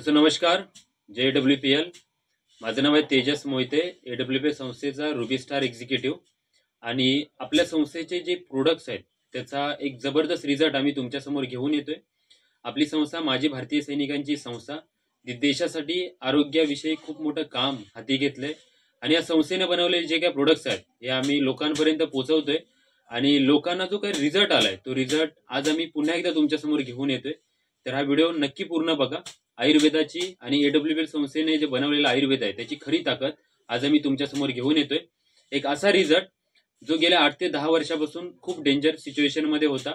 तसं नमस्कार. JWPL. माझं नाव आहे तेजस मोहिते, AWP संस्थेचा रुबी स्टार एक्झिक्युटिव्ह. आणि आपल्या संस्थेचे जे प्रोडक्ट्स आहेत त्याचा एक जबरदस्त रिझल्ट आम्ही तुमच्यासमोर घेऊन येतोय. आपली संस्था माजी भारतीय सैनिकांची संस्था देशासाठी आरोग्याविषयी खूप मोठं काम हाती घेतलंय. आणि या संस्थेने बनवलेले जे काही प्रोडक्ट्स आहेत हे आम्ही लोकांपर्यंत पोहोचवतोय. आणि लोकांना जो काही रिझल्ट आलाय तो रिझल्ट आज आम्ही पुन्हा एकदा तुमच्यासमोर घेऊन येतोय. तर हा व्हिडिओ नक्की पूर्ण बघा. आयुर्वेदाची आणि AWP संस्थेने जे बनवलेलं आयुर्वेद आहे त्याची खरी ताकद आज आम्ही तुमच्यासमोर घेऊन येतोय. एक असा रिझल्ट जो गेल्या 8 ते 10 वर्षापासून खूप डेंजर सिच्युएशन मध्ये होता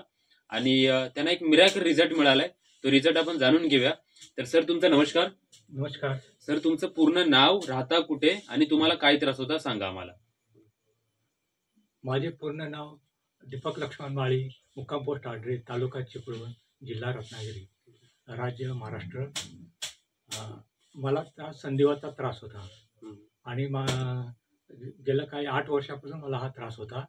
आणि त्यांना एक मिरॅकल रिझल्ट मिळालाय. तो रिझल्ट आपण जाणून घेऊया. तर सर, तुमचा नमस्कार. नमस्कार सर, तुमचं पूर्ण नाव, राहता कुठे आणि तुम्हाला काय त्रास होता सांगा आम्हाला. माझे पूर्ण नाव दीपक लक्ष्मण माळी, मुक्काम पोस्ट आडरे, तालुका चिपळूण, जिल्हा रत्नागिरी, राज्य महाराष्ट्र. मला संधिवाचा त्रास होता आणि गेल्या काही 8 वर्षापासून मला हा त्रास होता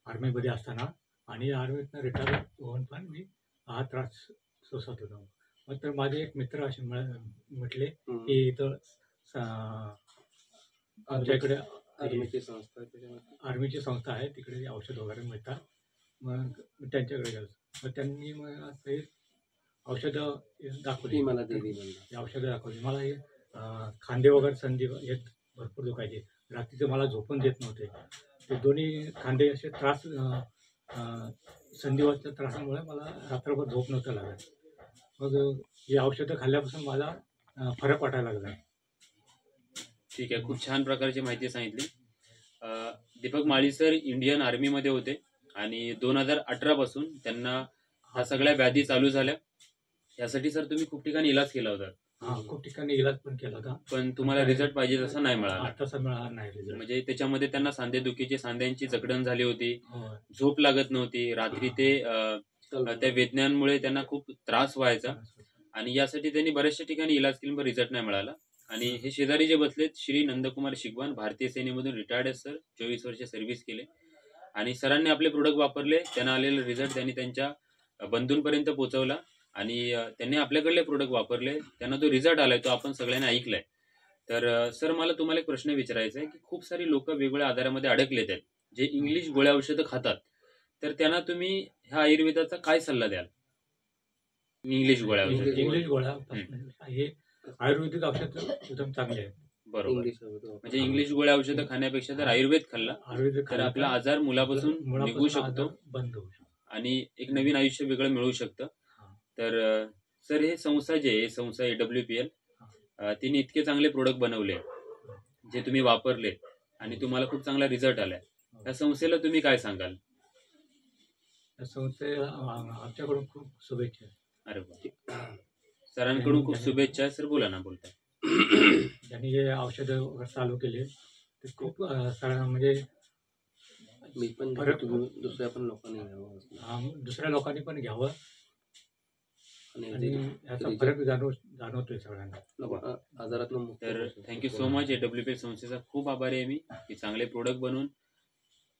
आर्मीमध्ये असताना. आणि आर्मीतनं रिटायर होऊन पण मी हा त्रास सोसत होतो. मग तर माझे एक मित्र असे म्हटले की इथं आमच्या इकडे आर्मीची संस्था आहे, तिकडे औषध वगैरे मिळतात. मग त्यांच्याकडे गेलो. मग त्यांनी मला ते औषधं दाखवली. औषधं दाखवली मला. हे खांदे वगैरे संधी हे भरपूर दुखायचे. रात्रीचं मला झोपून देत नव्हते. ते दोन्ही खांदे असे त्रास, संधिवाच्या त्रासामुळे मला रात्रभर झोप नव्हतं लागत. मग ही औषधं खाल्ल्यापासून मला फरक वाटायला लागला. ठीक आहे, खूप छान प्रकारची माहिती सांगितली. दीपक माळी सर इंडियन आर्मीमध्ये होते आणि 2018 पासून त्यांना ह्या सगळ्या व्याधी चालू झाल्या. यासाठी सर तुम्ही खूप ठिकाणी इलाज केला होता. खूप ठिकाणी इलाज पण केला होता, पण तुम्हाला रिझल्ट पाहिजे तसा नाही मिळाला. तसा मिळाला नाही रिझल्ट. म्हणजे त्याच्यामध्ये त्यांना सांधेदुखीची, सांध्यांची जखडण झाली होती, झोप लागत नव्हती रात्री. ते त्या वेदनांमुळे त्यांना खूप त्रास व्हायचा आणि यासाठी त्यांनी बऱ्याचशा ठिकाणी इलाज केला पण रिझल्ट नाही मिळाला. आणि हे शेजारी जे बसलेत श्री नंदकुमार शिगवान, भारतीय सेनेमधून रिटायर्ड सर, 24 वर्ष सर्व्हिस केले आणि सरांनी आपले प्रोडक्ट वापरले. त्यांना आलेला रिझल्ट त्यांनी त्यांच्या बंधूंपर्यंत पोहोचवला आणि त्यांनी आपल्याकडले प्रोडक्ट वापरले. त्यांना तो रिझल्ट आलाय, तो आपण सगळ्यांनी ऐकलाय. तर सर, मला तुम्हाला एक प्रश्न विचारायचा आहे की खूप सारी लोक वेगवेगळ्या आजारामध्ये अडकलेत आहेत जे इंग्लिश गोळ्या औषधं खातात. तर त्यांना तुम्ही ह्या आयुर्वेदाचा काय सल्ला द्याल? इंग्लिश गोळ्या हे आयुर्वेदिक औषध एकदम चांगले आहे. बरोबर. म्हणजे इंग्लिश गोळ्या औषधं खाण्यापेक्षा जर आयुर्वेद खाल्ला तर आपला आजार मुलापासून निघू शकतो, बंद होऊ शकतो आणि एक नवीन आयुष्य वेगळं मिळू शकतं. तर सर, हे संस्था हे संस्था AWPL, तिने इतके चांगले प्रोडक्ट बनवले जे तुम्ही वापरले आणि तुम्हाला खूप चांगला रिझल्ट आलाय. या संस्थेला तुम्ही काय सांगाल? संस्थेला आमच्याकडून खूप शुभेच्छा. अरे वा, सरांकडून खूप शुभेच्छा. सर बोला ना. बोलताय. त्यांनी हे औषध चालू केले ते खूप म्हणजे मी पण दुसऱ्या लोकांनी पण घ्यावं आणि याचा फरक जाणवतोय सगळ्यांना आजारात. तर थँक्यू सो मच. AWPL संस्थेचा खूप आभारी आहे मी की चांगले प्रोडक्ट बनवून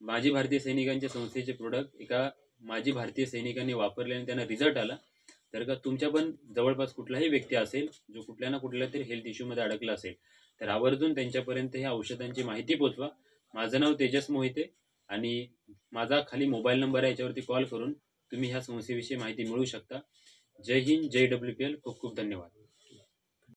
माजी भारतीय सैनिकांच्या संस्थेचे प्रोडक्ट एका माजी भारतीय सैनिकांनी वापरले आणि त्यांना रिझल्ट आला. तर का तुमच्या पण जवळपास कुठलाही व्यक्ती असेल जो कुठल्या ना कुठल्या तरी हेल्थ इश्यूमध्ये अडकला असेल तर आवर्जून त्यांच्यापर्यंत ह्या औषधांची माहिती पोहोचवा. माझं नाव तेजस मोहिते आणि माझा खाली मोबाईल नंबर आहे, याच्यावरती कॉल करून तुम्ही ह्या संस्थेविषयी माहिती मिळवू शकता. जय हिंद, जय AWPL. खूप खूप धन्यवाद.